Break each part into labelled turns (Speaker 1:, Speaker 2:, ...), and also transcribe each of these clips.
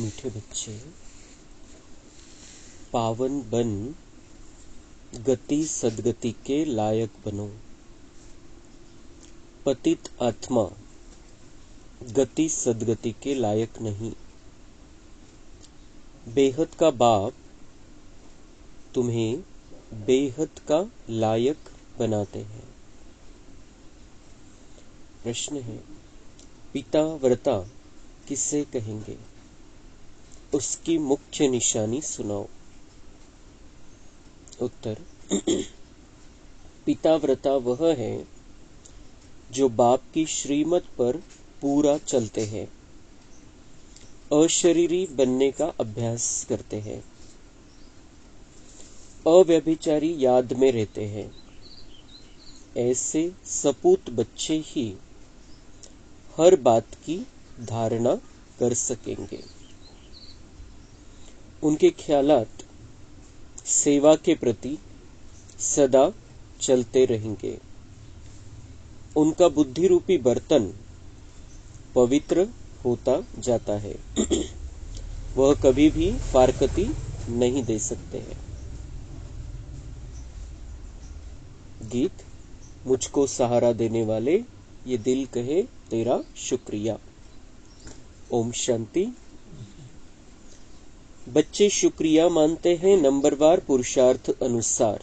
Speaker 1: मीठे बच्चे, पावन बन गति सदगति के लायक बनो। पतित आत्मा गति सदगति के लायक नहीं। बेहद का बाप तुम्हें बेहद का लायक बनाते हैं। प्रश्न है, पिता व्रता किसे कहेंगे? उसकी मुख्य निशानी सुनाओ। उत्तर, पिता व्रता वह है जो बाप की श्रीमत पर पूरा चलते हैं, अशरीरी बनने का अभ्यास करते हैं, अव्यभिचारी याद में रहते हैं। ऐसे सपूत बच्चे ही हर बात की धारणा कर सकेंगे। उनके ख्यालात सेवा के प्रति सदा चलते रहेंगे। उनका बुद्धि रूपी बर्तन पवित्र होता जाता है। वह कभी भी फारकती नहीं दे सकते हैं। गीत, मुझको सहारा देने वाले ये दिल कहे तेरा शुक्रिया। ओम शांति। बच्चे शुक्रिया मानते हैं नंबरवार पुरुषार्थ अनुसार।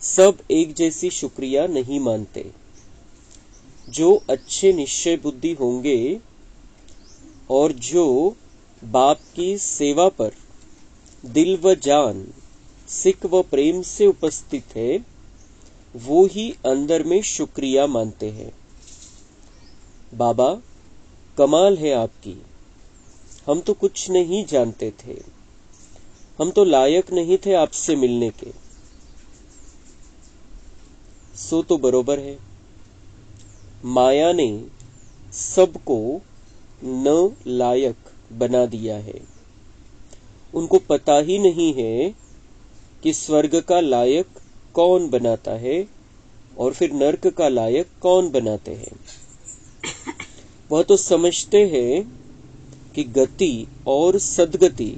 Speaker 1: सब एक जैसी शुक्रिया नहीं मानते। जो अच्छे निश्चय बुद्धि होंगे और जो बाप की सेवा पर दिल व जान, सिक व प्रेम से उपस्थित है, वो ही अंदर में शुक्रिया मानते हैं। बाबा, कमाल है आपकी। हम तो कुछ नहीं जानते थे। हम तो लायक नहीं थे आपसे मिलने के। सो तो बरोबर है। माया ने सबको न लायक बना दिया है। उनको पता ही नहीं है कि स्वर्ग का लायक कौन बनाता है और फिर नरक का लायक कौन बनाते हैं। वह तो समझते हैं कि गति और सदगति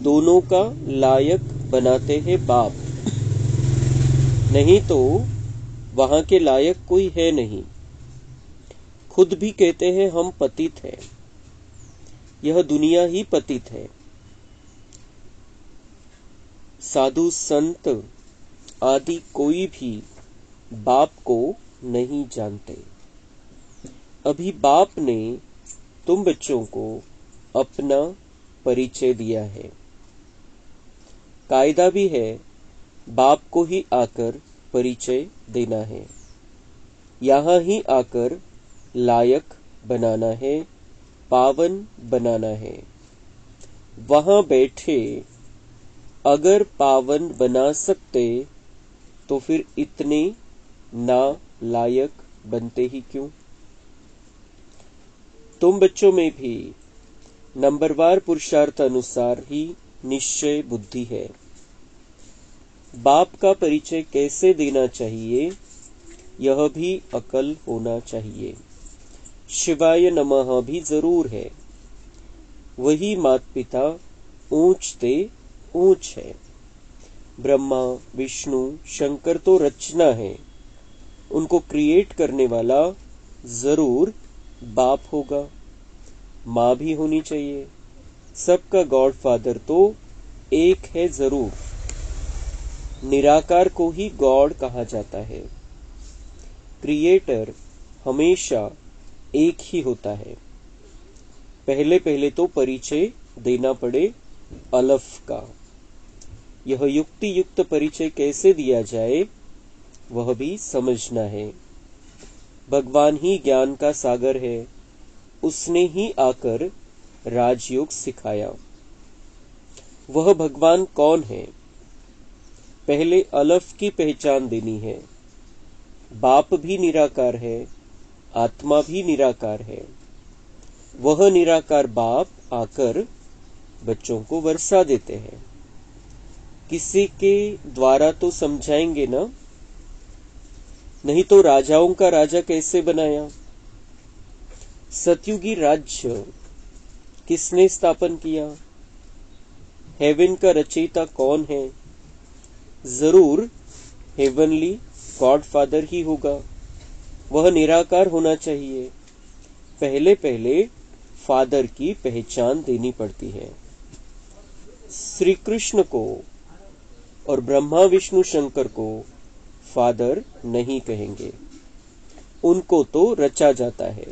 Speaker 1: दोनों का लायक बनाते हैं बाप, नहीं तो वहां के लायक कोई है नहीं। खुद भी कहते हैं हम पतित हैं। यह दुनिया ही पतित है। साधु संत आदि कोई भी बाप को नहीं जानते। अभी बाप ने तुम बच्चों को अपना परिचय दिया है। कायदा भी है, बाप को ही आकर परिचय देना है। यहाँ ही आकर लायक बनाना है, पावन बनाना है। वहां बैठे अगर पावन बना सकते तो फिर इतने ना लायक बनते ही क्यों? तुम बच्चों में भी नंबरवार पुरुषार्थ अनुसार ही निश्चय बुद्धि है। बाप का परिचय कैसे देना चाहिए, यह भी अकल होना चाहिए। शिवाय नमः भी जरूर है। वही माता पिता ऊंच ते ऊंच है। ब्रह्मा विष्णु शंकर तो रचना है। उनको क्रिएट करने वाला जरूर बाप होगा। माँ भी होनी चाहिए। सबका गॉड फादर तो एक है जरूर। निराकार को ही गॉड कहा जाता है। क्रिएटर हमेशा एक ही होता है। पहले पहले तो परिचय देना पड़े अलफ का। यह युक्ति युक्त परिचय कैसे दिया जाए, वह भी समझना है। भगवान ही ज्ञान का सागर है। उसने ही आकर राजयोग सिखाया। वह भगवान कौन है? पहले अलफ की पहचान देनी है। बाप भी निराकार है, आत्मा भी निराकार है। वह निराकार बाप आकर बच्चों को वर्षा देते हैं। किसी के द्वारा तो समझाएंगे ना, नहीं तो राजाओं का राजा कैसे बनाया? सतयुगी राज्य किसने स्थापन किया? हेवन का रचयिता कौन है? जरूर हेवनली गॉड फादर ही होगा। वह निराकार होना चाहिए। पहले पहले फादर की पहचान देनी पड़ती है। श्री कृष्ण को और ब्रह्मा विष्णु शंकर को फादर नहीं कहेंगे, उनको तो रचा जाता है।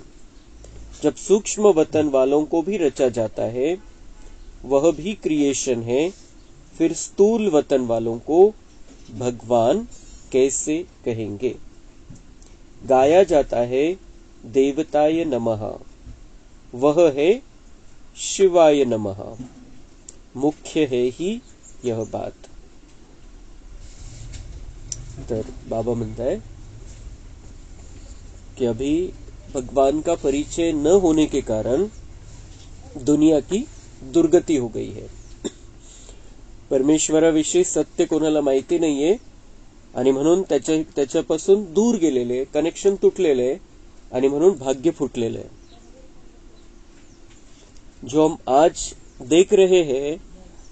Speaker 1: जब सूक्ष्म वतन वालों को भी रचा जाता है, वह भी क्रिएशन है, फिर स्थूल वतन वालों को भगवान कैसे कहेंगे? गाया जाता है देवताय नमः, वह है शिवाय नमः। मुख्य है ही यह बात। तर बाबा म्हणताय कि अभी भगवान का परिचय न होने के कारण दुनिया की दुर्गति हो गई है। परमेश्वराविषयी सत्य कोणाला माहिती नाहीये आणि म्हणून त्याच्यापासून दूर गेलेले, कनेक्शन तुटलेले आणि म्हणून भाग्य फुटलेले। जो हम आज देख रहे हैं,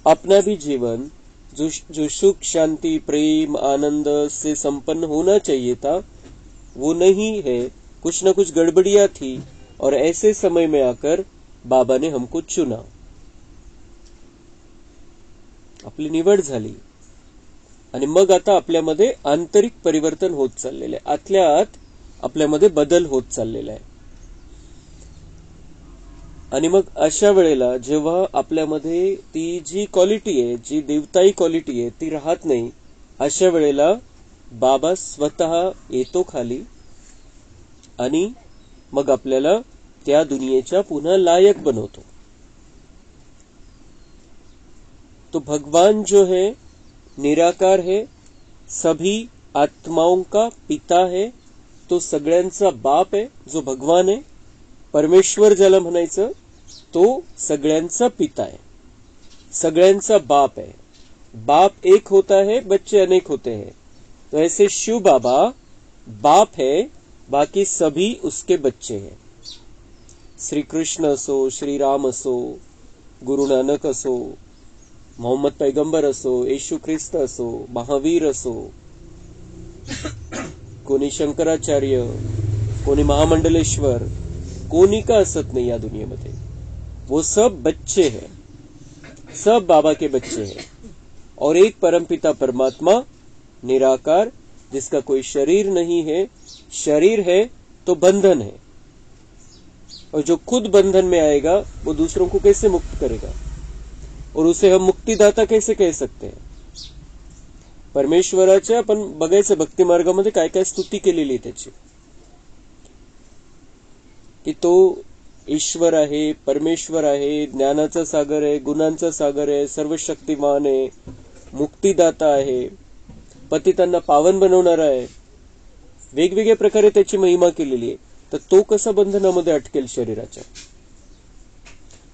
Speaker 1: अपना भी जीवन जो सुख शांति प्रेम आनंद से संपन्न होना चाहिए था, वो नहीं है। कुछ न कुछ गड़बड़ियां थी और ऐसे समय में आकर बाबा ने हमको चुना, आपली निवड झाली आणि मग आता आपल्यामध्ये आंतरिक परिवर्तन होत चाललेलं आहे। आतल्या आत आपल्यामध्ये बदल होत चाललेला आहे। आणि मग अशा वेळेला जेव्हा आपल्यामध्ये ती जी क्वालिटी आहे, जी देवताई क्वालिटी आहे, ती राहत नाही, अशा वेळेला बाबा स्वतः येतो खाली आणि मग आपल्याला त्या दुनियेच्या पुन्हा लायक बनवतो। तो भगवान जो है निराकार है, सभी आत्माओं का पिता है, तो सगळ्यांचा बाप है जो भगवान है। परमेश्वर ज्याला म्हणायचं तो सगळ्यांचा पिता है, सगळ्यांचा बाप है। बाप एक होता है, बच्चे अनेक होते हैं। तो ऐसे शिव बाबा बाप है, बाकी सभी उसके बच्चे हैं। श्री कृष्ण असो, श्री राम असो, गुरु नानक असो, मोहम्मद पैगंबर असो, येशू ख्रिस्त असो, महावीर असो, कोणी शंकराचार्य, कोणी महामंडलेश्वर, कोणी का असत नहीं या दुनियामध्ये। वो सब बच्चे हैं, सब बाबा के बच्चे हैं। और एक परमपिता परमात्मा निराकार, जिसका कोई शरीर नहीं है। शरीर है तो बंधन है, और जो खुद बंधन में आएगा वो दूसरों को कैसे मुक्त करेगा, और उसे हम मुक्तिदाता कैसे कह सकते हैं? परमेश्वराच्या आपण बघायचं भक्ती मार्गामध्ये काय काय स्तुती केलेली आहे त्याची, की तो ईश्वर आहे, परमेश्वर आहे, ज्ञानाचा सागर आहे, गुणांचा सागर आहे, सर्वशक्तिमान आहे, मुक्तिदाता आहे, पतितांना पावन बनवणारा आहे। वेगवेगळ्या प्रकारे त्याची महिमा केलेली आहे। तर तो कसा बंधनामध्ये अटकेल शरीराच्या?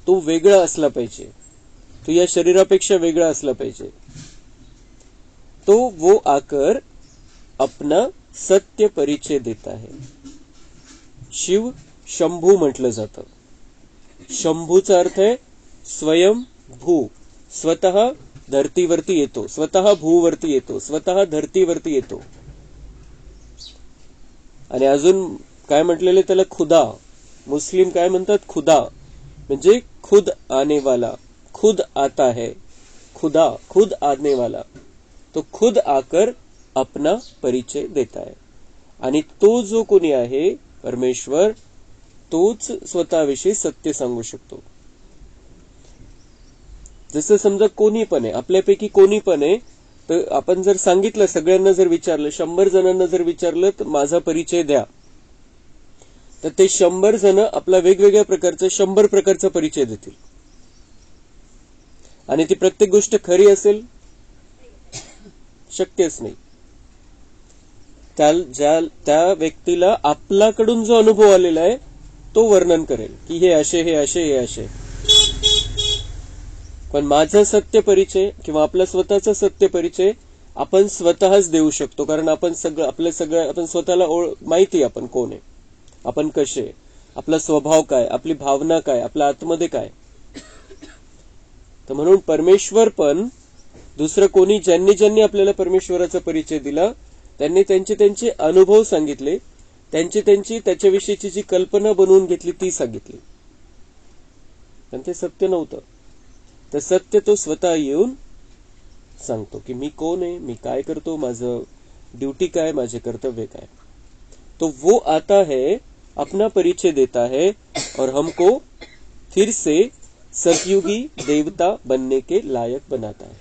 Speaker 1: तो वेगळा असला पाहिजे, तो या शरीरापेक्षा वेगळा असला पाहिजे। तो वो आकर अपना सत्य परिचय देता है। शिव शंभू म्हटलं जातं। शंभूचा अर्थ आहे स्वयं भू, स्वतः धरतीवरती येतो, स्वतः भूवरती येतो, स्वतः धरतीवरती येतो। आणि अजून काय म्हटलेले त्याला? खुदा। मुस्लिम काय म्हणतात? खुदा, म्हणजे खुद आने वाला, खुद आता है, खुदा खुद आने वाला। तो खुद आकर अपना परिचय देता है। आणि तो जो कोणी आहे परमेश्वर, तोच स्वतःविषयी सत्य सांगू शकतो। जसं समजा कोणी पण आहे, आपल्यापैकी कोणी पण आहे, तर आपण जर सांगितलं, सगळ्यांना जर विचारलं, 100 जणांना जर विचारलं तर माझा परिचय द्या, तर ते 100 जण आपला वेगवेगळ्या प्रकारचा 100 प्रकारचा परिचय देतील। आणि ती प्रत्येक गोष्ट खरी असेल? शक्यच नाही। त्या व्यक्तीला आपल्याकडून जो अनुभव आलेला आहे तो वर्णन करेल की हे असे, हे असे, हे असे। पण माझा सत्य परिचय किंवा आपला स्वतःचा सत्य परिचय आपण स्वतःच देऊ शकतो, कारण आपण आपण स्वतःला माहिती, आपण कोण आहे, आपण कसे, आपला स्वभाव काय, आपली भावना काय, आपल्या आतमध्ये काय, तर म्हणून परमेश्वर पण दुसरं कोणी ज्यांनी आपल्याला परमेश्वराचा परिचय दिला त्यांनी त्यांचे अनुभव सांगितले, त्यांची त्याच्याविषयीची जी कल्पना बनवून घेतली ती सांगितली, पण ते सत्य नव्हतं. तर सत्य तो स्वतः येऊन सांगतो की मी कोण आहे, मी काय करतो, माझं ड्यूटी काय, माझे कर्तव्य काय. तो वो आता है, अपना परिचय देता है और हमको फिर से सतयुगी देवता बनने के लायक बनाता है.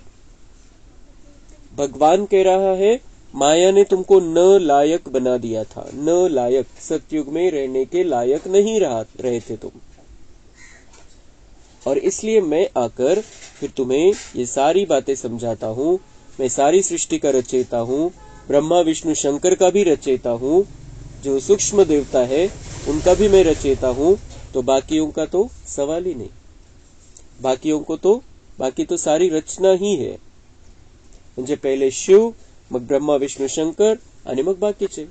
Speaker 1: भगवान कह रहा है माया ने तुमको न लायक बना दिया था, न लायक, सतयुग में रहने के लायक नहीं रहे थे तुम, और इसलिए मैं आकर फिर तुम्हें ये सारी बातें समझाता हूँ. मैं सारी सृष्टि का रचयिता हूँ, ब्रह्मा विष्णु शंकर का भी रचयिता हूँ, जो सूक्ष्म देवता है उनका भी मैं रचयिता हूँ. तो बाकियों का तो सवाल ही नहीं. बाकी तो सारी रचना ही है. म्हणजे पहिले शिव, मग ब्रह्मा विष्णू शंकर आणि मग बाकीचे.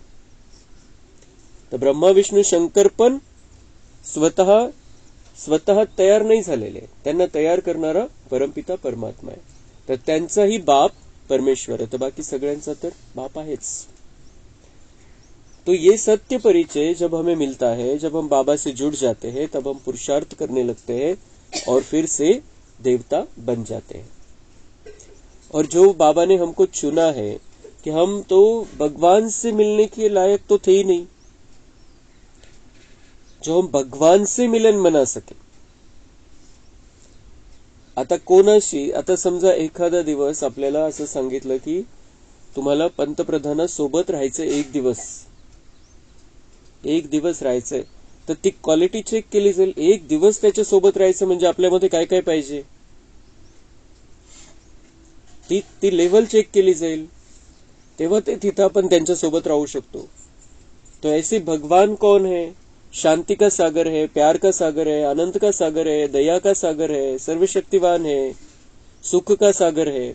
Speaker 1: तर ब्रह्मा विष्णू शंकर पण स्वतः तयार नाही झालेले, त्यांना तयार करणारा परमपिता परमात्मा आहे. तर त्यांचाही बाप परमेश्वर है, तो बाकी सगळ्यांचा तर बाप आहेच. तो ये सत्य परिचय जब हमें मिलता है, जब हम बाबा से जुड़ जाते हैं, तब हम पुरुषार्थ करने लगते हैं और फिर से देवता बन जाते हैं. और जो बाबा ने हमको चुना है कि हम तो भगवान से मिलने के लायक तो थे ही नहीं, जो हम भगवान से मिलन मना सके. आता कोणाशी, आता समजा एखादा दिवस आपल्याला असं सांगितलं की तुम्हाला पंतप्रधानासोबत राहायचं, एक दिवस राहायचंय, तर ती क्वालिटी चेक केली जाईल. एक दिवस त्याच्या सोबत राहायचं म्हणजे आपल्यामध्ये काय काय पाहिजे ती लेवल चेक केली जाईल, तेव्हा ते तिथं आपण त्यांच्या सोबत राहू शकतो. तो ऐसे भगवान कौन है? शांति का सागर है, प्यार का सागर है, आनंद का सागर है, दया का सागर है, सर्वशक्तिवान है, सुख का सागर है,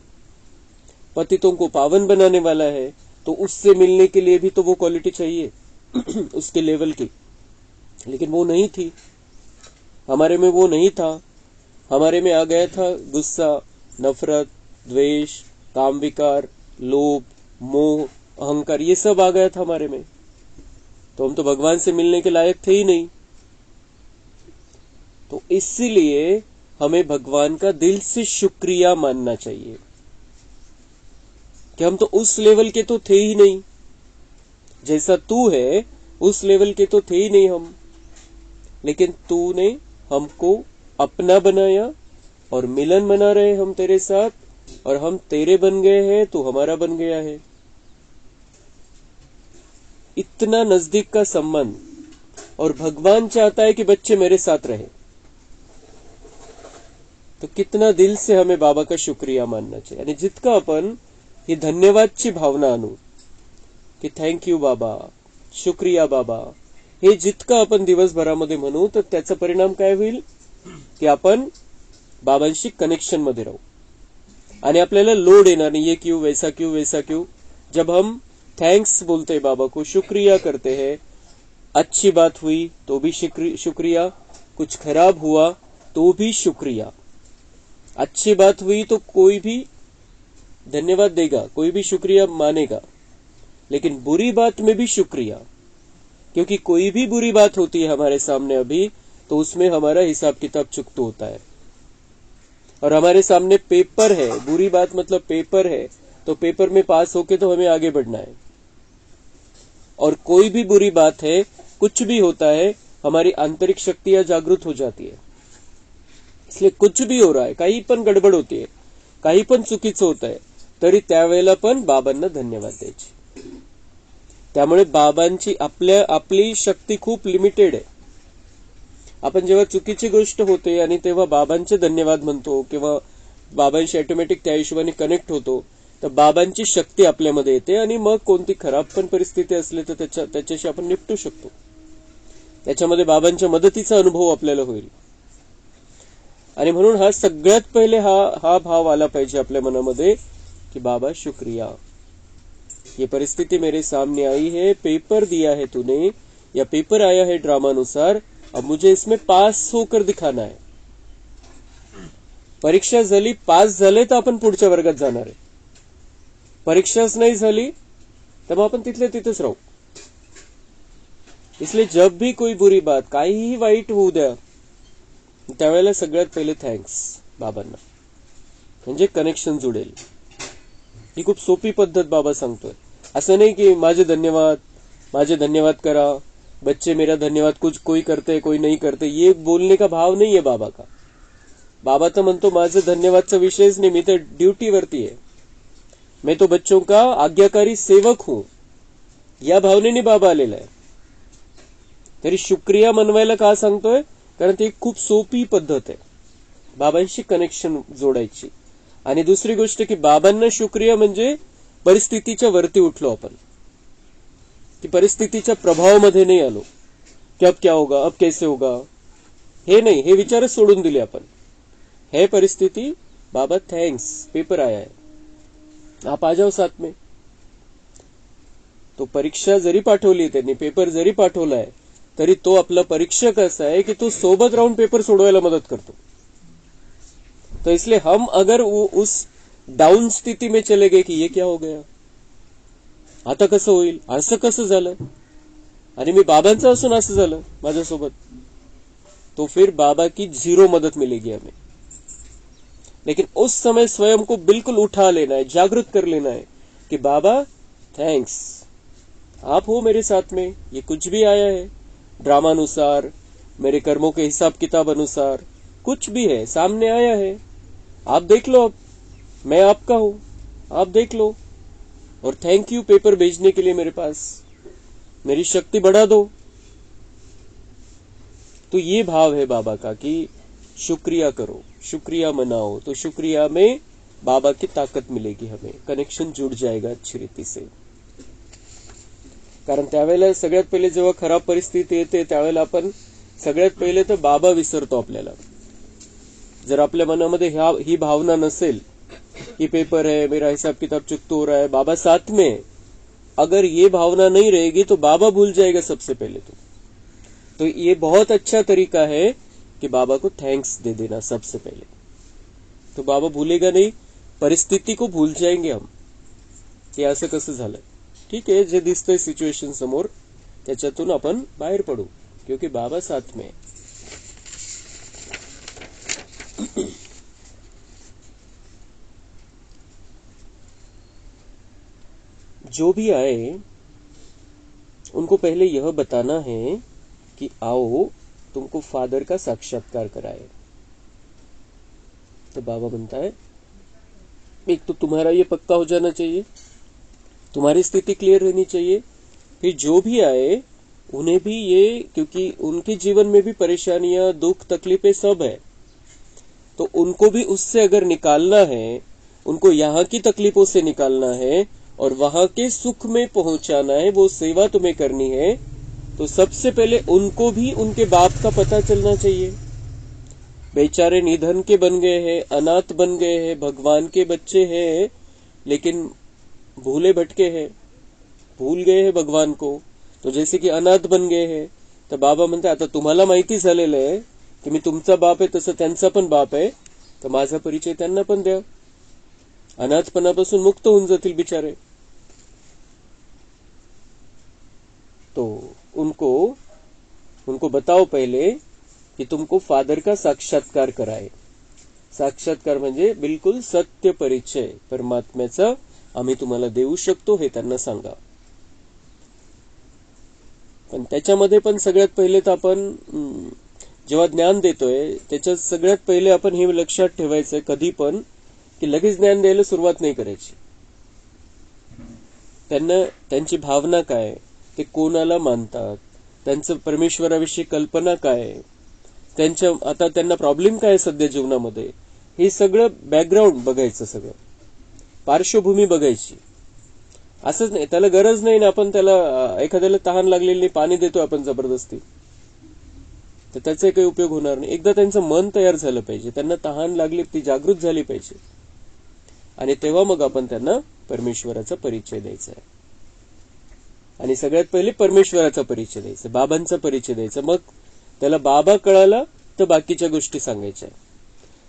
Speaker 1: पतितों को पावन बनाने वाला है. तो उससे मिलने के लिए भी तो वो क्वालिटी चाहिए उसके लेवल की. लेकिन वो नहीं थी हमारे में, वो नहीं था. हमारे में आ गया था गुस्सा, नफरत, द्वेष, काम विकार, लोभ, मोह, अहंकार, ये सब आ गया था हमारे में. तो हम तो भगवान से मिलने के लायक थे ही नहीं. तो इसीलिए हमें भगवान का दिल से शुक्रिया मानना चाहिए कि हम तो उस लेवल के तो थे ही नहीं, जैसा तू है उस लेवल के तो थे ही नहीं हम, लेकिन तूने हमको अपना बनाया और मिलन मना रहे हम तेरे साथ, और हम तेरे बन गए हैं, तू हमारा बन गया है. इतना नजदीक का संबंध, और भगवान चाहता है कि बच्चे मेरे साथ रहे. तो कितना दिल से हमें बाबा का शुक्रिया मानना चाहिए. आणि जितका आपण ही धन्यवादची भावना आणू की थँक यू बाबा, शुक्रिया बाबा, हे जितकं आपण दिवसभरामध्ये म्हणू, तर त्याचा परिणाम काय होईल की आपण बाबांशी कनेक्शन मध्ये राहू आणि आपल्याला लोड येणार नाही. ये क्यों, वैसा क्यों, वैसा क्यों. जब हम थैंक्स बोलते हैं बाबा को, शुक्रिया करते हैं, अच्छी बात हुई तो भी शुक्रिया, कुछ खराब हुआ तो भी शुक्रिया. अच्छी बात हुई तो कोई भी धन्यवाद देगा, कोई भी शुक्रिया मानेगा, लेकिन बुरी बात में भी शुक्रिया, क्योंकि कोई भी बुरी बात होती है हमारे सामने अभी, तो उसमें हमारा हिसाब किताब चुकता होता है. और हमारे सामने पेपर है, बुरी बात मतलब पेपर है, तो पेपर में पास होके तो हमें आगे बढ़ना है. और कोई भी बुरी बात है, कुछ भी होता है, हमारी आंतरिक शक्तियां जागृत हो जाती है. इसलिए कुछ भी हो रहा है, काही पण गडबड होती है, काही पण चुकीचं होत आहे, तरी त्यावेळेला पण बाबांना धन्यवाद द्यायचे. त्यामुळे बाबांची आपली शक्ती खूप लिमिटेड आहे. आपण जेव्हा चुकीची गोष्ट होते आणि तेव्हा बाबांचे धन्यवाद म्हणतो किंवा बाबांशी ऑटोमॅटिक त्या हिशोबाने कनेक्ट होतो, तर बाबांची शक्ती आपल्यामध्ये येते आणि मग कोणती खराब पण परिस्थिती असली तर त्याच्याशी आपण निपटू शकतो. त्याच्यामध्ये बाबांच्या मदतीचा अनुभव आपल्याला होईल. आणि म्हणून हा सगळ्यात पहिले हा भाव आला पाहिजे आपल्या मनामध्ये कि बाबा शुक्रिया, ये परिस्थिति मेरे सामने आई है, पेपर दिया है तूने, या पेपर आया है ड्रामानुसार, अब मुझे इसमें पास होकर दिखाना है. परीक्षा झाली, पास झाले तर आपण पुढच्या वर्गात जाणार आहे. परीक्षाच नाही झाली तर मग आपण तिथले तिथेच राहू. इसलिए जब भी कोई बुरी बात, काहीही वाईट होऊ द्या, त्यावेळेला सगळ्यात पहिले थँक्स बाबांना, म्हणजे कनेक्शन जुडेल. ही खूप सोपी पद्धत बाबा सांगतोय. असं नाही की माझे धन्यवाद करा, बच्चे मेरा धन्यवाद कुछ कोई करते कोई नहीं करते, ये बोलने का भाव नहीं है बाबा का. बाबा तर म्हणतो माझं धन्यवादचा विषयच नाही, मी तर ड्युटीवरती आहे, मैं तो बच्चों का आज्ञाकारी सेवक हूं, या भावनेने बाबा आलेला आहे. तरी शुक्रिया मनवायला का सांगतोय? कारण ती खूप सोपी पद्धत आहे बाबांशी कनेक्शन जोडायची. आणि दुसरी गोष्ट की बाबांना शुक्रिया म्हणजे परिस्थितीच्या वरती उठलो आपण, की परिस्थितीच्या प्रभावामध्ये नाही आलो, की अब क्या होगा, अब कैसे होगा, हे नाही, हे विचारच सोडून दिले आपण. है परिस्थिती, बाबा थैंक्स, पेपर आया है, आप आ जाओ साथ में. तो परीक्षा जरी पाठवली त्यांनी, पेपर जरी पाठवलाय, तरी तो आपला परीक्षक असा है कि तो सोबत राहून पेपर सोडवायला मदत करतो. तो इसलिए हम अगर उस डाउन स्थिति में चले गए कि ये क्या हो गया, आता कसं होईल, असं कसं झालं, आणि मी बाबांचं असून असं झालं माझ्यासोबत, तो फिर बाबा की जीरो मदद मिलेगी हमें. लेकिन उस समय स्वयं को बिल्कुल उठा लेना है, जागृत कर लेना है कि बाबा थैंक्स, आप हो मेरे साथ में, ये कुछ भी आया है ड्रामा अनुसार, मेरे कर्मों के हिसाब किताब अनुसार, कुछ भी है सामने आया है, आप देख लो, अब मैं आपका हूं, आप देख लो, और थैंक यू पेपर भेजने के लिए मेरे पास, मेरी शक्ति बढ़ा दो. तो ये भाव है बाबा का कि शुक्रिया करो, शुक्रिया मनाओ, तो शुक्रिया में बाबा की ताकत मिलेगी, हमें कनेक्शन जुड़ जाएगा अच्छी रीति से. कारण त्यावेळेला सगळ्यात पहिले जेव्हा खराब परिस्थिती येते त्यावेळेला आपण सगळ्यात पहिले तर बाबा विसरतो आपल्याला. जर आपल्या मनामध्ये ही भावना नसेल कि पेपर है, मेरा हिसाब किताब चुकता हो रहा है, बाबा साथ में, अगर ये भावना नहीं रहेगी तो बाबा भूल जाएगा सबसे पहले. तो ये बहुत अच्छा तरीका है कि बाबा को थैंक्स दे देना सबसे पहले, तो बाबा भूलेगा नहीं, परिस्थिती को भूल जाएंगे हम की असं कसं झालं. ठीक आहे, जे दिसतंय सिच्युएशन समोर त्याच्यातून आपण बाहेर पडू, क्योंकि बाबा साथ में. जो भी आए उनको पहले यह बताना है कि आओ तुमको फादर का साक्षात्कार कराए. तो बाबा बनता है, एक तो तुम्हारा ये पक्का हो जाना चाहिए, तुम्हारी स्थिति क्लियर रहनी चाहिए, फिर जो भी आए उन्हें भी ये, क्योंकि उनके जीवन में भी परेशानियां, दुख, तकलीफें सब है, तो उनको भी उससे अगर निकालना है, उनको यहाँ की तकलीफों से निकालना है और वहां के सुख में पहुंचाना है, वो सेवा तुम्हें करनी है, तो सबसे पहले उनको भी उनके बाप का पता चलना चाहिए. बेचारे निधन के बन गए हैं, अनाथ बन गए हैं, भगवान के बच्चे हैं, लेकिन भूले भटके हैं, भूल गए हैं भगवान को. तो जैसे की अनाथ बन गए हैं, तर बाबा म्हणते आता तुम्हाला माहिती झालेलं आहे की मी तुमचा बाप आहे, तसं त्यांचा पण बाप आहे, तर माझा परिचय त्यांना पण द्या, अनाथपणापासून मुक्त होऊन जातील बिचारे. तो उनको बताओ पहले कि तुमको फादर का साक्षात्कार कराए. साक्षात्कार म्हणजे बिलकुल सत्य परिचय परमात्म्याचा आम्ही तुम्हाला देऊ शकतो हे त्यांना सांगा. पण त्याच्यामध्ये पण सगळ्यात पहिले तर आपण जेव्हा ज्ञान देतोय त्याच्यात सगळ्यात पहिले आपण हे लक्षात ठेवायचं कधी पण की लगेच ज्ञान द्यायला सुरुवात नाही करायची. त्यांना त्यांची भावना काय, ते कोणाला मानतात, त्यांचं परमेश्वराविषयी कल्पना काय, त्यांच्या आता त्यांना प्रॉब्लेम काय सध्या जीवनामध्ये, हे सगळं बॅकग्राऊंड बघायचं, सगळं पार्श्वभूमी बघायची. असंच नाही, त्याला गरज नाही ना आपण त्याला एखाद्याला तहान लागलेली पाणी देतो आपण जबरदस्ती, तर त्याचा काही उपयोग होणार नाही. एकदा त्यांचं मन तयार झालं पाहिजे, त्यांना तहान लागली, ती जागृत झाली पाहिजे, आणि तेव्हा मग आपण त्यांना परमेश्वराचा परिचय द्यायचा आहे. आणि सगळ्यात पहिले परमेश्वराचा परिचय द्यायचा, बाबांचा परिचय द्यायचा. मग त्याला बाबा कळाला तर बाकीच्या गोष्टी सांगायच्या.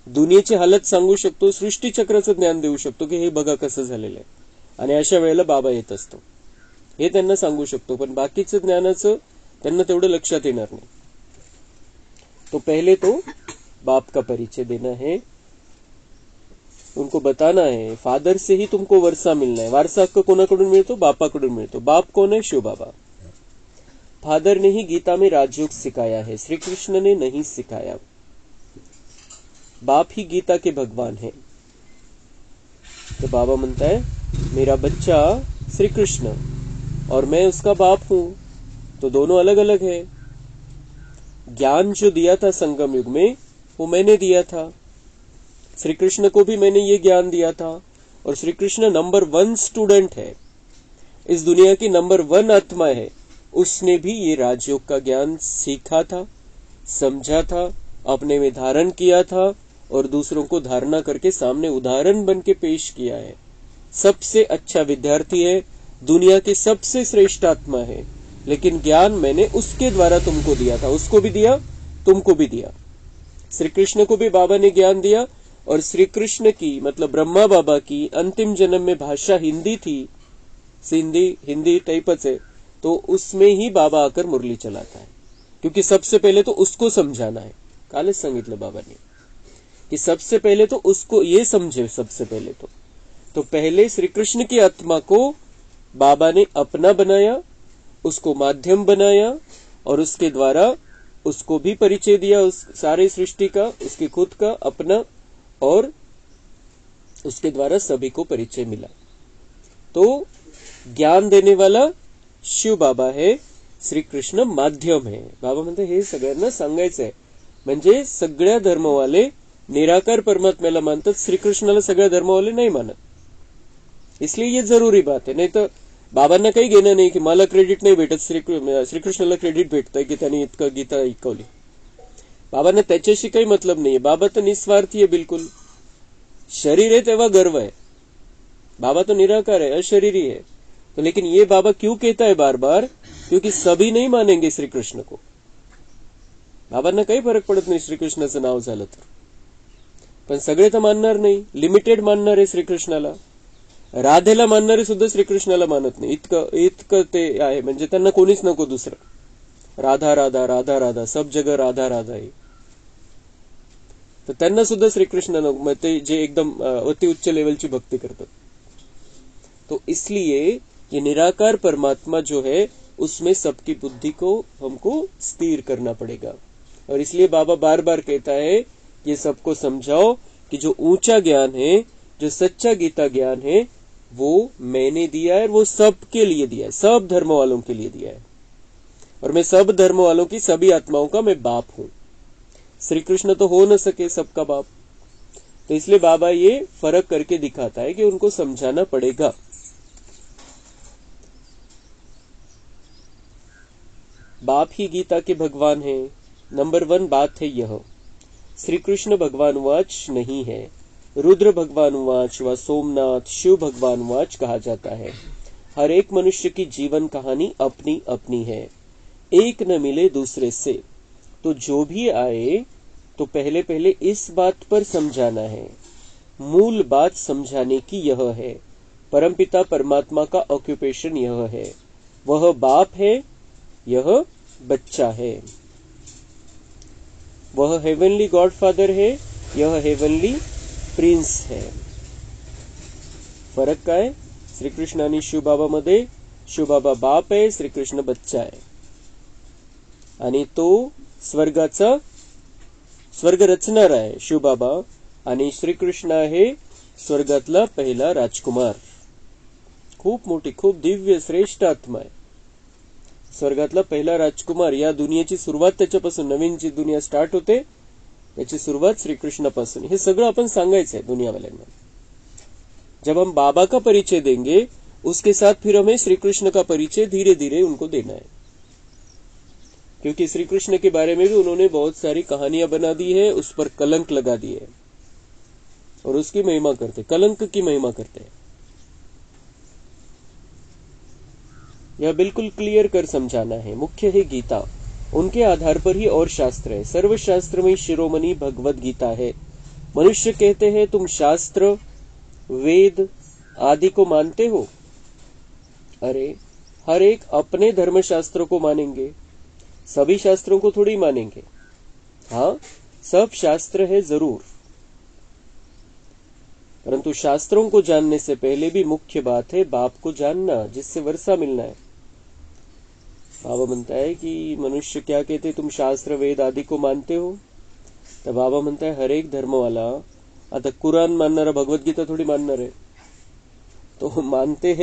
Speaker 1: दुनियेची हालत सांगू शकतो, सृष्टी चक्राचं ज्ञान देऊ शकतो की हे बघा कसं झालेलं आहे, आणि अशा वेळेला बाबा येत असतो हे त्यांना सांगू शकतो. पण बाकीचं ज्ञानाचं त्यांना तेवढं लक्षात येणार नाही. तो पहले तो बाप का परिचय देना है, उनको बताना है फादर से ही तुमको वारसा मिलना है. वारसा हक्क कोणाकडून मिळतो? बापाकडून मिळतो. बाप कौन है? शिव बाबा. फादर ने ही गीता में राजयोग सिखाया है, श्री कृष्ण ने नहीं सिखाया. बाप ही गीता के भगवान है. तो बाबा म्हणता है मेरा बच्चा श्री कृष्ण और मैं उसका बाप हूं, तो दोनों अलग अलग है. ज्ञान जो दिया था संगम युग में वो मैंने दिया था, श्री कृष्ण को भी मैंने ये ज्ञान दिया था. और श्री कृष्ण नंबर 1 स्टूडेंट है, इस दुनिया की नंबर 1 आत्मा है. उसने भी ये राजयोग का ज्ञान सीखा था, समझा था, अपने में धारण किया था और दूसरों को धारणा करके सामने उदाहरण बन के पेश किया है. सबसे अच्छा विद्यार्थी है, दुनिया की सबसे श्रेष्ठ आत्मा है. लेकिन ज्ञान मैंने उसके द्वारा तुमको दिया था, उसको भी दिया, तुमको भी दिया. श्री कृष्ण को भी बाबा ने ज्ञान दिया. और श्री कृष्ण की मतलब ब्रह्मा बाबा की अंतिम जन्म में भाषा हिंदी थी, हिंदी टाइपच है, तो उसमें ही बाबा आकर मुरली चलाता है. क्योंकि सबसे पहले तो उसको समझाना है. कालच सांगितलं बाबांनी कि सबसे पहले तो उसको ये समझे. सबसे पहले तो पहले श्री कृष्ण की आत्मा को बाबा ने अपना बनाया, उसको माध्यम बनाया और उसके द्वारा उसको भी परिचय दिया, उस सारे सृष्टि का, उसकी खुद का, अपना, और उसके द्वारा सभी को परिचय मिला. तो ज्ञान देने वाला शिव बाबा है, श्री कृष्ण माध्यम है. बाबा म्हणते हे सगळ्यांना सांगायचं आहे. म्हणजे सगळ्या धर्मवाले निराकार परमात्म्याला मानतात, श्रीकृष्णाला सगळ्या धर्मवाले नाही मानत. इसलिए ये जरूरी बात है. नाही तर बाबांना काही घेणं नाही की मला क्रेडिट नाही भेटत, श्रीकृष्णाला क्रेडिट भेटतंय की त्यांनी इतकं गीता ऐकवली. बाबांना त्याच्याशी काही मतलब नाहीये. बाबा तो निस्वार्थी है बिल्कुल. शरीर है तेव्हा गर्व है. बाबा तो निराकार है, अशरीरी है. तो लेकिन ये बाबा क्यों कहता है बार बार? क्योंकि सभी नहीं मानेंगे श्री कृष्ण को. बाबांना काही फरक पडत नाही श्रीकृष्णाचं नाव झालं तर, पण सगळे तर मानणार नाही. लिमिटेड मानणार आहे श्रीकृष्णाला. राधेला मानणारे सुद्धा श्रीकृष्णाला मानत नाही. इतकं ते आहे. म्हणजे त्यांना कोणीच नको दुसरं. राधा राधा राधा राधा, सब जगह राधा राधा आहे. तर त्यांना सुद्धा श्रीकृष्ण नको, ते जे एकदम अति उच्च लेवलची भक्ती करतात. तो इसलिए ये निराकार परमात्मा जो है उसमें सबकी बुद्धि को हमको स्थिर करना पड़ेगा. और इसलिए बाबा बार बार कहता है ये सबको समझाओ कि जो ऊंचा ज्ञान है, जो सच्चा गीता ज्ञान है, वो मैंने दिया है, वो सबके लिए दिया है, सब धर्म वालों के लिए दिया है. और मैं सब धर्म वालों की सभी आत्माओं का मैं बाप हूं. श्री कृष्ण तो हो न सके सबका बाप, तो इसलिए बाबा ये फर्क करके दिखाता है कि उनको समझाना पड़ेगा. बाप ही गीता के भगवान है. नंबर 1 बात है यह. श्री कृष्ण भगवान वाच नहीं है. रुद्र भगवान वाच व सोमनाथ शिव भगवान वाच कहा जाता है. हर एक मनुष्य की जीवन कहानी अपनी अपनी है, एक न मिले दूसरे से. तो जो भी आए तो पहले पहले इस बात पर समझाना है. मूल बात समझाने की यह है. परमपिता परमात्मा का ऑक्यूपेशन यह है. वह बाप है, यह बच्चा है. वह हेवनली गॉडफादर है, यह हेवनली प्रिंस है. फरक काय? श्रीकृष्ण आणि शिवबाबा मध्ये शिवबाबा बाप आहे, श्रीकृष्ण बच्चा आहे. आणि तो स्वर्गाचा स्वर्ग रचणार आहे शिवबाबा, आणि श्रीकृष्ण आहे स्वर्गातला पहिला राजकुमार. खूप मोठी, खूप दिव्य श्रेष्ठ आत्मा आहे. स्वर्गातला पहिला राजकुमार. या दुनियेची सुरुवात त्याच्यापासून, नवीन जी दुनिया स्टार्ट होते त्याची सुरुवात श्रीकृष्णापासून. हे सगळं आपण सांगायचं आहे दुनियावाल्यांना. जब हम बाबा का परिचय देंगे उसके साथ फिर हमें श्रीकृष्ण का परिचय धीरे धीरे उनको देना है. क्योंकि श्रीकृष्ण के बारे में भी उन्होंने बहुत सारी कहानियां बना दी है, उस पर कलंक लगा दी है और उसकी महिमा करते, कलंक की महिमा करते हैं. यह बिल्कुल क्लियर कर समझाना है. मुख्य है गीता, उनके आधार पर ही और शास्त्र है. सर्व शास्त्र में शिरोमणि भगवत गीता है. मनुष्य कहते हैं तुम शास्त्र वेद आदि को मानते हो। अरे हर एक अपने धर्मशास्त्रों को मानेंगे, सभी शास्त्रों को थोड़ी मानेंगे। हाँ, सब शास्त्र है जरूर, परंतु शास्त्रों को जानने से पहले भी मुख्य बात है बाप को जानना, जिससे वर्षा मिलना है। बाबा म्हणता है कि मनुष्य क्या कहते, तुम शास्त्र वेद आदि को मानते हो। तो बाबा म्हणता है हर एक धर्म वाला आता कुरान मानणारा भगवद्गीता थोडी मानणार है। तो मानते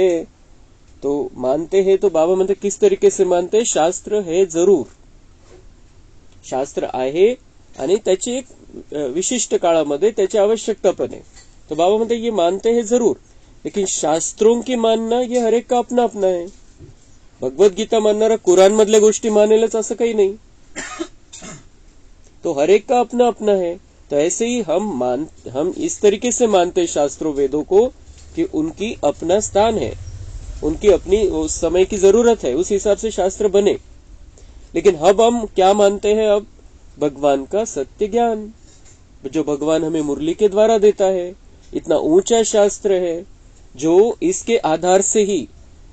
Speaker 1: हैं तो बाबा म्हणते किस तरीके से मानते हैं, शास्त्र है जरूर, शास्त्र आहे आणि त्याची एक विशिष्ट काळामध्ये त्याची आवश्यकता पण आहे। तो बाबा म्हणते ये मानते हैं जरूर, लेकिन शास्त्रों की मानना ये हर एक का अपना अपना है। भगवद्गीता मानणारा कुरान मधल्या गोष्टी मानेलच असं काही नाही, तो हर एक का अपना अपना है। तो ऐसे ही हम इस तरीके से मानते हैं शास्त्रों वेदों को कि उनकी अपना स्थान है, उनकी अपनी उस समय की जरूरत है, उस हिसाब से शास्त्र बने। लेकिन अब हम क्या मानते हैं, अब भगवान का सत्य ज्ञान जो भगवान हमें मुरली के द्वारा देता है, इतना ऊंचा शास्त्र है जो इसके आधार से ही,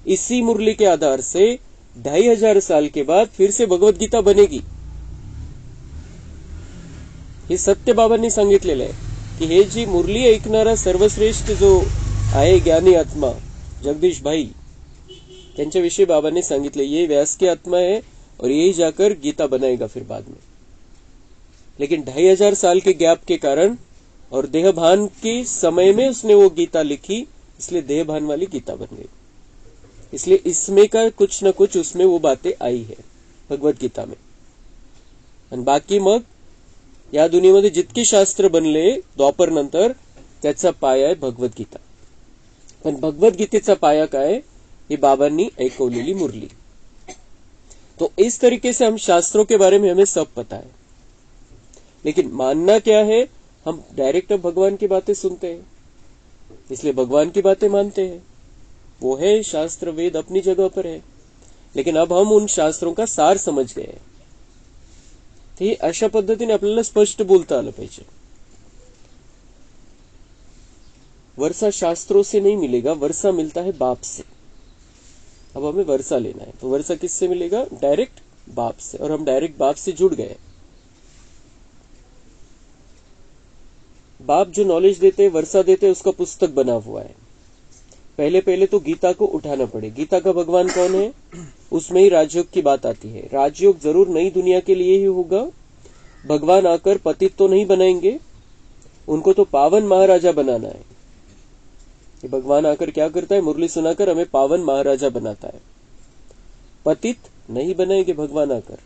Speaker 1: इसी मुरली के आधार से 2500 साल के बाद फिर से भगवद्गीता बनेगी। हे सत्य बाबांनी सांगितलेलं आहे की हे जी मुरली ऐकणारा सर्वश्रेष्ठ जो आहे ज्ञानी आत्मा जगदीश भाई, त्यांच्याविषयी बाबांनी सांगितले ये व्यास की आत्मा है और यही जाकर गीता बनाएगा फिर बाद में। लेकिन 2500 साल के गैप के कारण और देहभान के समय में उसने वो गीता लिखी, इसलिए देहभान वाली गीता बन गई। इसलिए इसमें का कुछ न कुछ उसमें वो बातें आई है भगवत गीता में। आणि बाकी मग या दुनियेमध्ये जितके शास्त्र बनले द्वापर नंतर त्याचा पाया आहे भगवद्गीता। पण भगवद्गीतेचा पाया काय, ये बाबांनी ऐकवलेली मुरली। तो इस तरीके से हम शास्त्रों के बारे में हमें सब पता है, लेकिन मानना क्या है, हम डायरेक्ट भगवान की बातें सुनते हैं, इसलिए भगवान की बातें मानते हैं। वो है शास्त्र वेद अपनी जगह पर है, लेकिन अब हम उन शास्त्रों का सार समझ गए। हे अशा पद्धतीने आपल्याला स्पष्ट बोलता आलं पाहिजे। वर्षा शास्त्रों से नहीं मिलेगा, वर्षा मिलता है बाप से। अब हमें वर्षा लेना है, तो वर्षा किससे मिलेगा, डायरेक्ट बाप से, और हम डायरेक्ट बाप से जुड़ गए। बाप जो नॉलेज देते, वर्षा देते, उसका पुस्तक बना हुआ है। पहले तो गीता को उठाना पड़े। गीता का भगवान कौन है, उसमें ही राजयोग की बात आती है। राजयोग जरूर नई दुनिया के लिए ही होगा। भगवान आकर पतित तो नहीं बनाएंगे, उनको तो पावन महाराजा बनाना है। ये भगवान आकर क्या करता है, मुरली सुनाकर हमें पावन महाराजा बनाता है। पतित नहीं बनाएंगे भगवान आकर।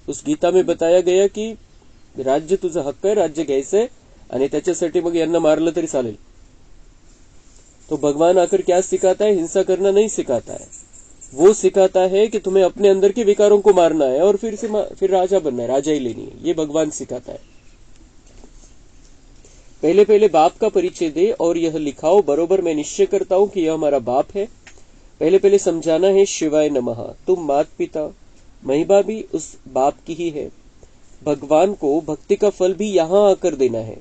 Speaker 1: उस गीता में बताया गया कि राज्य तुझं हक्क आहे, राज्य घ्यायचंय आणि त्याच्यासाठी मग यांना मारलं तरी चालेल। तो भगवान आकर क्या सिखाता है, हिंसा करना नहीं सिखाता है। वो सिखाता है कि तुम्हें अपने अंदर के विकारों को मारना है और फिर राजा बनना है, राजा ही लेनी है। ये भगवान सिखाता है। पहले बाप का परिचय दे और यह लिखाओ, बरोबर मैं निश्चय करता हूं कि यह हमारा बाप है। पहले समझाना है शिवाय नमः। तुम मात पिता, महिमा भी उस बाप की ही है। भगवान को भक्ति का फल भी यहां आकर देना है।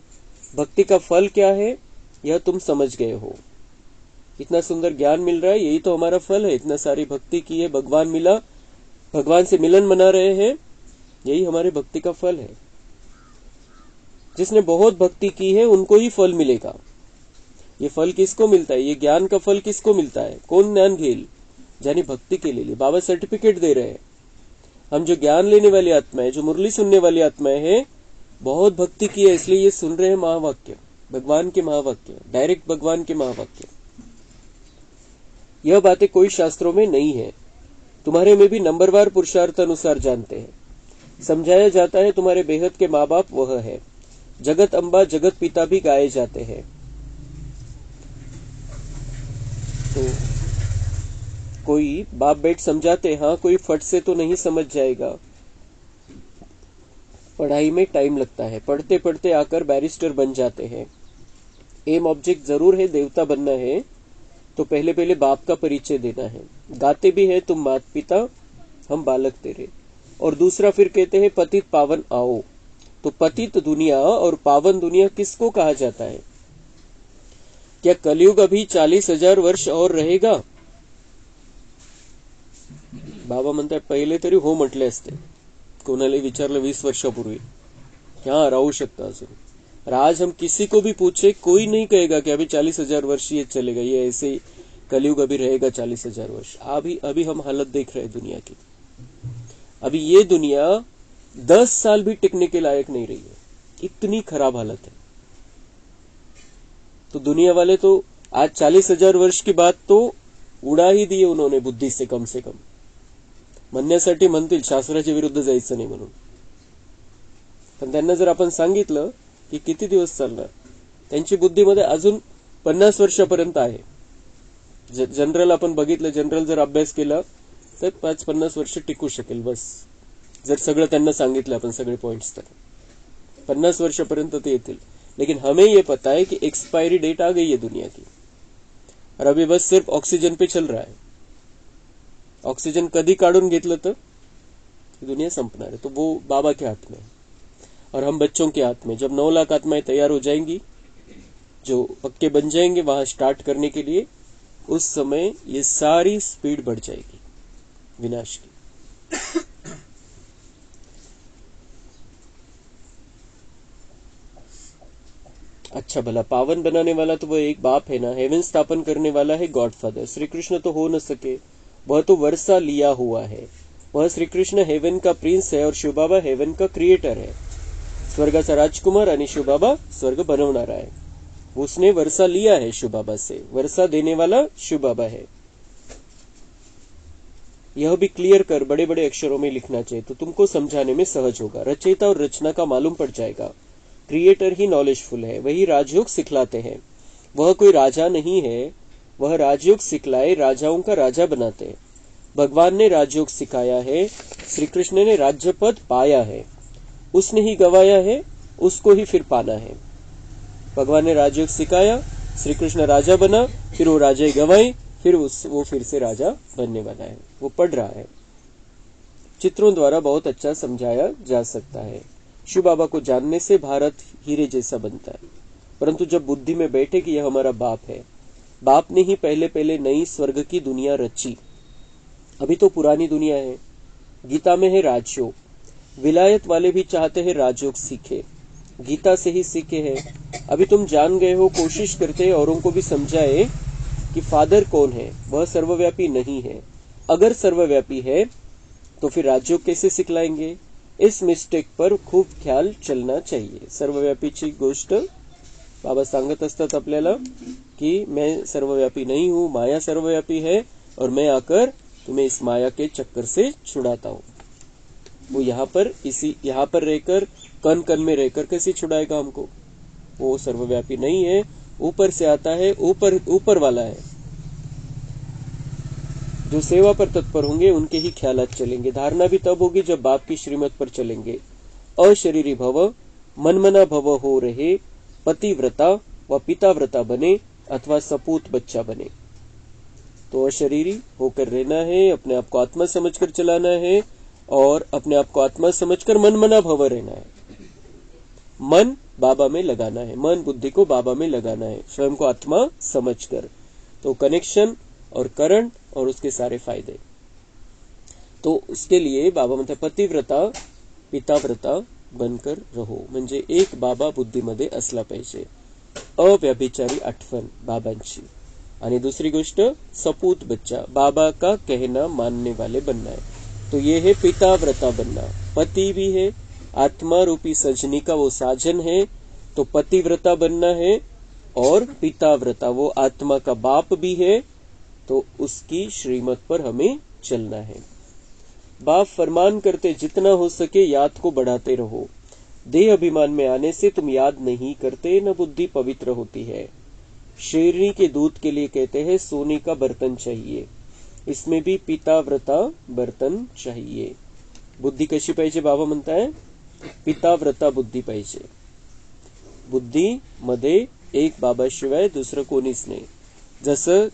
Speaker 1: भक्ति का फल क्या है, यह तुम समझ गए हो। इतना सुंदर ज्ञान मिल रहा है, यही तो हमारा फल है। इतना सारी भक्ति की है, भगवान मिला, भगवान से मिलन मना रहे हैं, यही हमारे भक्ति का फल है। जिसने बहुत भक्ति की है उनको ही फल मिलेगा। ये फल किसको मिलता है, ये ज्ञान का फल किसको मिलता है, कौन ज्ञान घेल, जानी भक्ति के लिए। बाबा सर्टिफिकेट दे रहे हैं। हम जो ज्ञान लेने वाली आत्मा है, जो मुरली सुनने वाली आत्माएं है, बहुत भक्ति की है, इसलिए ये सुन रहे हैं महावाक्य, भगवान के महावाक्य, डायरेक्ट भगवान के महावाक्य। यह बातें कोई शास्त्रों में नहीं है, तुम्हारे में भी नंबरवार पुरुषार्थ अनुसार जानते हैं। समझाया जाता है तुम्हारे बेहद के माँ बाप वह है। जगत अम्बा जगत पिता भी गाए जाते हैं। तो कोई बाप बेट समझाते, हाँ, कोई फट से तो नहीं समझ जाएगा। पढ़ाई में टाइम लगता है, पढ़ते पढ़ते आकर बैरिस्टर बन जाते हैं। एम ऑब्जेक्ट जरूर है, देवता बनना है, तो पहले बाप का परिचय देना है। गाते भी है तुम मात पिता, हम बालक तेरे। और दूसरा फिर कहते हैं पतित पावन आओ। तो पतित दुनिया और पावन दुनिया किसको कहा जाता है? क्या कलयुग अभी 40,000 वर्ष और रहेगा? बाबा म्हणतात पहिले तरी हो म्हटले असते, कोणालाही विचारलं 20 वर्षापूर्वी, क्या राहू शकता अजून. और आज हम किसी को भी पूछे, कोई नहीं कहेगा कि अभी 40,000 वर्ष ये चलेगा, ये ऐसे कलयुग अभी रहेगा 40,000 वर्ष. अभी हम हालत देख रहे हैं दुनिया की. अभी ये दुनिया 10 साल भी टिकने के लायक नहीं रही है, इतनी खराब हालत है. तो दुनिया वाले तो आज 40,000 वर्ष की बात तो उडा ही दी उन्होंने बुद्धी से कम. म्हणण्यासाठी म्हणतील शास्त्राच्या विरुद्ध जायचं नाही म्हणून. पण त्यांना जर आपण सांगितलं की किती दिवस चालणार, त्यांची बुद्धीमध्ये अजून 50 वर्षापर्यंत आहे. जनरल आपण बघितलं, जनरल जर अभ्यास केला तर 5-50 वर्ष टिकू शकेल बस, जर सगळं त्यांना सांगितलं आपण सगळे पॉइंट्स, तर 50 वर्षापर्यंत ते येतील. लेकिन हमें ये पता है कि एक्सपायरी डेट आ गई है दुनिया की, और अभी बस सिर्फ ऑक्सीजन पे चल रहा है. ऑक्सीजन कधी काढून घेतलं तर दुनिया संपणार है. तो वो बाबा के हाथ में है और हम बच्चों के हाथ में. जब 9 लाख आत्माएं तैयार हो जाएंगी, जो पक्के बन जाएंगे वहां स्टार्ट करने के लिए, उस समय ये सारी स्पीड बढ़ जाएगी विनाश की. अच्छा भला पावन बनाने वाला तो वो एक बाप है ना, हेवन स्थापन करने वाला है गॉड फादर. श्री कृष्ण तो हो न सके, वह तो वर्षा लिया हुआ है. वह श्री कृष्ण हेवन का प्रिंस है और शिव बाबा हेवन का क्रिएटर है. स्वर्गाचा राजकुमार आणि शिव बाबा स्वर्ग बनवणारा है. उसने वर्षा लिया है शिव बाबा से, वर्षा देने वाला शिव बाबा है. यह भी क्लियर कर बड़े बड़े अक्षरों में लिखना चाहिए, तो तुमको समझाने में सहज होगा. रचयिता और रचना का मालूम पड़ जाएगा. क्रिएटर ही नॉलेजफुल है, वही राजयोग सिखलाते हैं. वह कोई राजा नहीं है, वह राजयोग सिखलाए राजाओं का राजा बनाते हैं. भगवान ने राजयोग सिखाया है, श्री कृष्ण ने राज्य पद पाया है. उसने ही गवाया है, उसको ही फिर पाना है. भगवान ने राजयोग सिखाया, श्री कृष्ण राजा बना, फिर वो राजा गवाए, फिर वो फिर से राजा बनने वाला है. वो पढ़ रहा है. चित्रों द्वारा बहुत अच्छा समझाया जा सकता है. शिव बाबा को जानने से भारत हीरे जैसा बनता है. परंतु जब बुद्धि में बैठे कि यह हमारा बाप है, बाप ने ही पहले पहले नई स्वर्ग की दुनिया रची, अभी तो पुरानी दुनिया है. गीता में है राजयोग. विलायत वाले भी चाहते हैं राजयोग सीखे, गीता से ही सीखे हैं. अभी तुम जान गए हो, कोशिश करते हैं औरों को भी समझाए कि फादर कौन है. वह सर्वव्यापी नहीं है. अगर सर्वव्यापी है तो फिर राजयोग कैसे सिखलाएंगे. इस मिस्टेक पर खूप ख्याल चलना चाहिए. सर्वव्यापीची गोष्ट बाबा सांगत असतात आपल्याला कि मैं सर्वव्यापी नहीं हूं, माया सर्वव्यापी है और मैं आकर तुम्हें इस माया के चक्कर से छुड़ाता हूं. वो यहाँ पर रहकर, कण कण में रहकर कैसे छुड़ाएगा हमको. वो सर्वव्यापी नहीं है, ऊपर से आता है, ऊपर वाला है. जो सेवा पर तत्पर होंगे उनके ही ख्यालात चलेंगे. धारणा भी तब होगी जब बाप की श्रीमत पर चलेंगे. अशरीरी भव, मनमना भव हो रहे, पतिव्रता व पिताव्रता बने अथवा सपूत बच्चा बने. तो अशरीरी होकर रहना है, अपने आप को आत्मा समझकर चलाना है और अपने आप को आत्मा समझकर मनमना भव रहना है. मन बाबा में लगाना है, मन बुद्धि को बाबा में लगाना है, स्वयं को आत्मा समझकर. तो कनेक्शन और करंट और उसके सारे फायदे. तो उसके लिए बाबा म्हणतात पतिव्रता पिताव्रता बनकर रहो. म्हणजे एक बाबा बुद्धीमध्ये असला पाहिजे, अव्यभिचारी आठवण बाबांची. आणि दूसरी गोष्ट सपूत बच्चा, बाबा का कहना मानने वाले बनना है. तो ये है पिताव्रता बनना. पति भी है, आत्मा रूपी सजनी का वो साजन है, तो पतिव्रता बनना है. और पिताव्रता वो आत्मा का बाप भी है, तो उसकी श्रीमत पर हमें चलना है. बाप फरमान करते जितना हो सके याद को बढ़ाते रहो. देह अभिमान में आने से तुम याद नहीं करते, न बुद्धि पवित्र होती है. शेरनी के दूध के लिए कहते हैं सोने का बर्तन चाहिए. इसमें भी पिताव्रता बर्तन चाहिए. बुद्धी कशी पाहिजे बाबा म्हणताय, पिताव्रता बुद्धी पाहिजे. बुद्धी मध्ये एक बाबाशिवाय दुसरं कोणीच नाही. जसं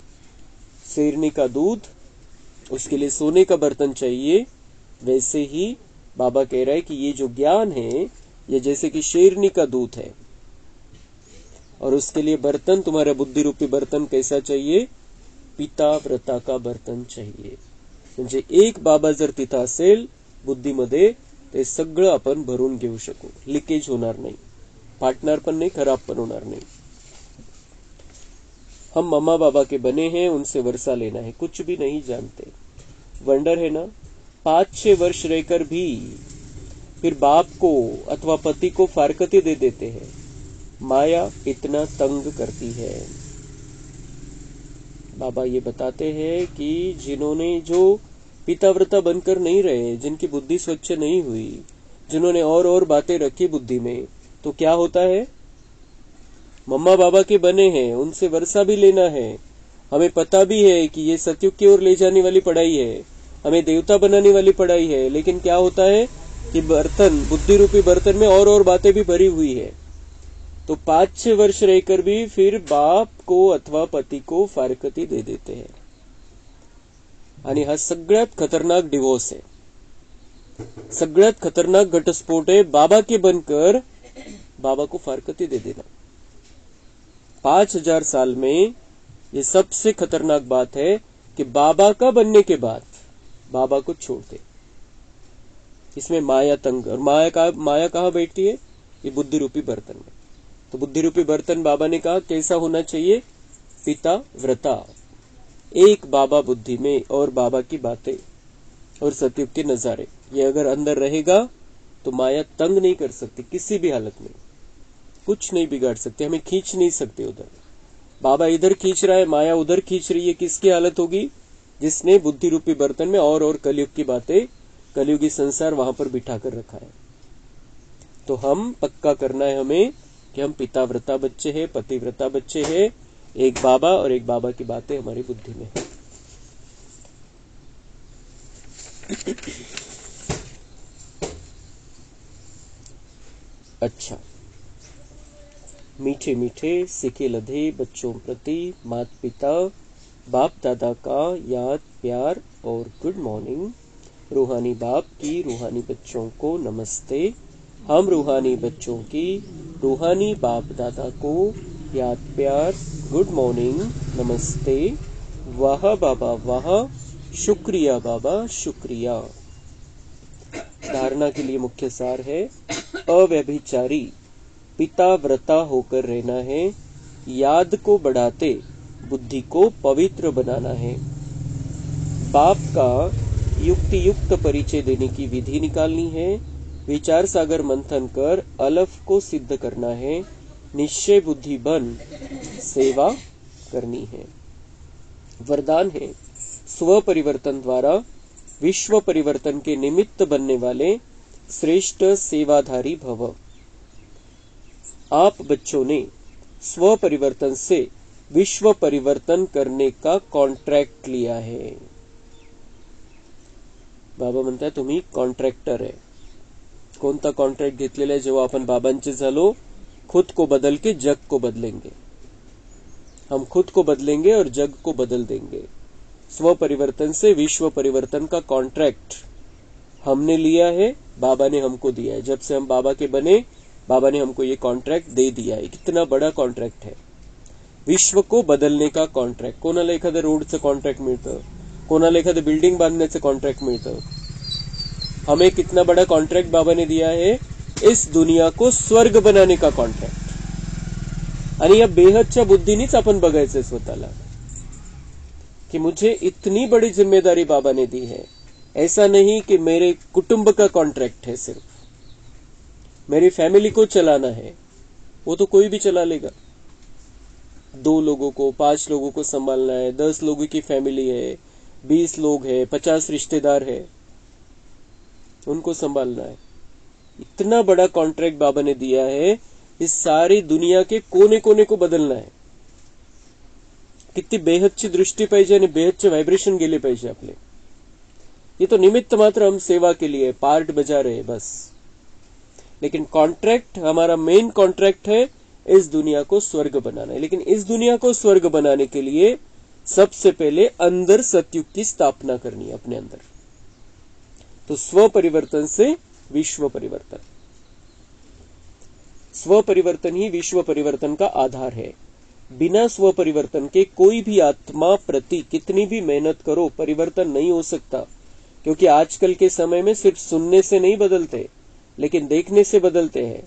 Speaker 1: शेरनी का दूध, उसके लिए सोने का बर्तन चाहिए, वैसे ही बाबा कह रहा है कि ये जो ज्ञान है ये जैसे कि शेरनी का दूध है, और उसके लिए बर्तन, तुम्हारा बुद्धि रूपी बर्तन कैसा चाहिए? पिताव्रता का बर्तन चाहिए. म्हणजे एक बाबा जर तिथं असेल बुद्धीमध्ये, ते सगळं आपण भरून घेऊ शकू. लिकेज होणार नाही, फाटणार पण नाही, खराब पण होणार नाही. हम मम्मा बाबा के बने हैं, उनसे वर्षा लेना है, कुछ भी नहीं जानते. वंडर है ना. 5-6 वर्ष रहकर भी फिर बाप को अथवा पति को फारकती दे देते हैं. माया इतना तंग करती है. बाबा ये बताते हैं कि जिन्होंने जो पिताव्रता बनकर नहीं रहे, जिनकी बुद्धि स्वच्छ नहीं हुई, जिन्होंने और बातें रखी बुद्धि में, तो क्या होता है? मम्मा बाबा के बने हैं, उनसे वर्षा भी लेना है. हमें पता भी है कि ये सतयुग की ओर ले जाने वाली पढ़ाई है, हमें देवता बनाने वाली पढ़ाई है, लेकिन क्या होता है कि बर्तन, बुद्धि रूपी बर्तन में और बातें भी भरी हुई है. तो 5-6 वर्ष रहकर भी फिर बाप को अथवा पति को फारकती दे देते हैं. आणि हा सगळ्यात खतरनाक डिवोर्स है, सगळ्यात खतरनाक घटस्फोट है. बाबा के बनकर बाबा को फारकती दे देना. 5000 साल में ये सबसे खतरनाक बात है कि बाबा का बनने के बाद बाबा को छोड़ दे. इसमें माया तंग, और माया कहाँ बैठती है? ये बुद्धि रूपी बर्तन में. तो बुद्धि रूपी बर्तन बाबा ने कहा कैसा होना चाहिए? पिता व्रता, एक बाबा बुद्धि में, और बाबा की बातें और सतयुग के नजारे. ये अगर अंदर रहेगा तो माया तंग नहीं कर सकती किसी भी हालत में, कुछ नहीं बिगाड़ सकते, हमें खींच नहीं सकते उधर. बाबा इधर खींच रहा है, माया उधर खींच रही है, किसकी हालत होगी? जिसने बुद्धि रूपी बर्तन में और कलयुग की बातें, कलयुगी संसार वहां पर बिठा कर रखा है. तो हम पक्का करना है हमें कि हम पिताव्रता बच्चे हैं, पतिव्रता बच्चे हैं, एक बाबा और एक बाबा की बातें हमारी बुद्धि में है. अच्छा, मीठे मीठे सिके लधे बच्चों प्रति माता पिता बाप दादा का याद प्यार और गुड मॉर्निंग. रूहानी बाप की रूहानी बच्चों को नमस्ते. हम रूहानी बच्चों की रूहानी बाप दादा को याद प्यार, गुड मॉर्निंग, नमस्ते. वाह बाबा वाह, शुक्रिया बाबा शुक्रिया. धारणा के लिए मुख्य सार है अव्यभिचारी पिताव्रता होकर रहना है. याद को बढ़ाते बुद्धि को पवित्र बनाना है. बाप का युक्ति युक्त परिचय देने की विधि निकालनी है. विचार सागर मंथन कर अलफ को सिद्ध करना है. निश्चय बुद्धि बन सेवा करनी है. वरदान है स्व परिवर्तन द्वारा विश्व परिवर्तन के निमित्त बनने वाले श्रेष्ठ सेवाधारी भव. आप बच्चों ने स्व परिवर्तन से विश्व परिवर्तन करने का कॉन्ट्रैक्ट लिया है. बाबा म्हणतात तुम्ही कॉन्ट्रॅक्टर आहे. कोणता कॉन्ट्रॅक्ट घेतलेला आहे? जेव्हा आपण बाबांचे झालो, खुद को बदल के जग को बदलेंगे. हम खुद को बदलेंगे और जग को बदल देंगे. स्व परिवर्तन से विश्व परिवर्तन का कॉन्ट्रैक्ट हमने लिया है, बाबा ने हमको दिया है. जब से हम बाबा के बने, बाबा ने हमको ये कॉन्ट्रैक्ट दे दिया है. कितना बड़ा कॉन्ट्रैक्ट है. विश्व को बदलने का कॉन्ट्रॅक्ट. कोणाला एखाद्या रोडचं कॉन्ट्रॅक्ट मिळतं, कोणाला एखादं बिल्डिंग बांधण्याचं कॉन्ट्रॅक्ट मिळतं. हमें कितना बड़ा कॉन्ट्रैक्ट बाबा ने दिया है? इस दुनिया को स्वर्ग बनाने का कॉन्ट्रैक्ट. आणि या बेहदच्या बुद्धीनीच आपण बघायचंय स्वतःला कि मुझे इतनी बड़ी जिम्मेदारी बाबा ने दी है. ऐसा नहीं कि मेरे कुटुंब का कॉन्ट्रैक्ट है, सिर्फ मेरी फैमिली को चलाना है. वो तो कोई भी चला लेगा. 2 लोगों को, 5 लोगों को संभालना है, 10 लोगों की फैमिली है, 20 लोग है, 50 रिश्तेदार है, उनको संभालना है. इतना बड़ा कॉन्ट्रैक्ट बाबा ने दिया है. इस सारी दुनिया के कोने कोने को बदलना है. किती बेहदची दृष्टी पाहिजे आणि बेहदचे व्हायब्रेशन गेले पाहिजे आपले. ये तो निमित्त मात्र, हम सेवा के लिए पार्ट बजा रहे हैं बस. लेकिन कॉन्ट्रैक्ट, हमारा मेन कॉन्ट्रैक्ट है इस दुनिया को स्वर्ग बनाना है. लेकिन इस दुनिया को स्वर्ग बनाने के लिए सबसे पहले अंदर सतयुग की स्थापना करनी है अपने अंदर. तो स्व परिवर्तन से विश्व परिवर्तन. स्व परिवर्तन ही विश्व परिवर्तन का आधार है। बिना स्व परिवर्तन के कोई भी आत्मा प्रति कितनी भी मेहनत करो परिवर्तन नहीं हो सकता, क्योंकि आजकल के समय में सिर्फ सुनने से नहीं बदलते, लेकिन देखने से बदलते हैं।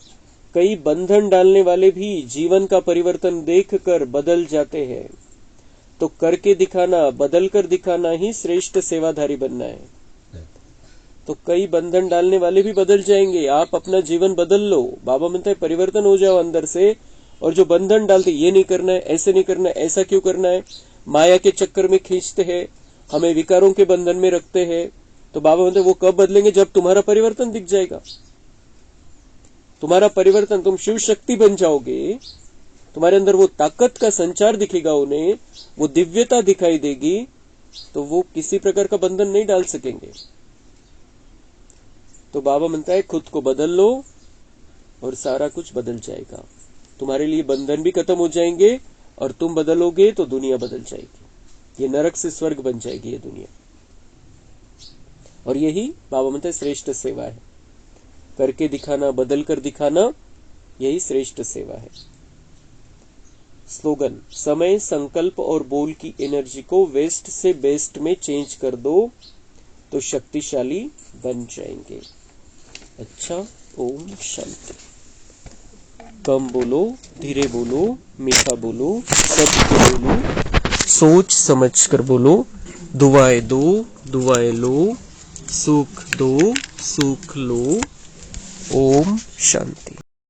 Speaker 1: कई बंधन डालने वाले भी जीवन का परिवर्तन देखकर बदल जाते हैं। तो करके दिखाना, बदल कर दिखाना ही श्रेष्ठ सेवाधारी बनना है। तो कई बंधन डालने वाले भी बदल जाएंगे, आप अपना जीवन बदल लो। बाबा म्हणता है परिवर्तन हो जाओ अंदर से। और जो बंधन डालते, ये नहीं करना है, ऐसे नहीं करना है, ऐसा क्यों करना है, माया के चक्कर में खींचते हैं, हमें विकारों के बंधन में रखते हैं, तो बाबा म्हणते वो कब बदलेंगे, जब तुम्हारा परिवर्तन दिख जाएगा। तुम्हारा परिवर्तन, तुम शिव शक्ति बन जाओगे, तुम्हारे अंदर वो ताकत का संचार दिखेगा, उन्हें वो दिव्यता दिखाई देगी, तो वो किसी प्रकार का बंधन नहीं डाल सकेंगे। तो बाबा म्हणता है खुद को बदल लो और सारा कुछ बदल जाएगा। तुम्हारे लिए बंधन भी खत्म हो जाएंगे और तुम बदलोगे तो दुनिया बदल जाएगी। ये नरक से स्वर्ग बन जाएगी ये दुनिया। और यही बाबा म्हणता है श्रेष्ठ सेवा है। करके दिखाना, बदल कर दिखाना, यही श्रेष्ठ सेवा है। स्लोगन, समय, संकल्प और बोल की एनर्जी को वेस्ट से बेस्ट में चेंज कर दो तो शक्तिशाली बन जाएंगे। अच्छा, ओम शांति। कम बोलो, धीरे बोलो, मीठा बोलो, सत्य बोलो, सोच समझ कर बोलो। दुआएं दो, दुआएं लो, सुख दो, सुख लो। ओम शांति।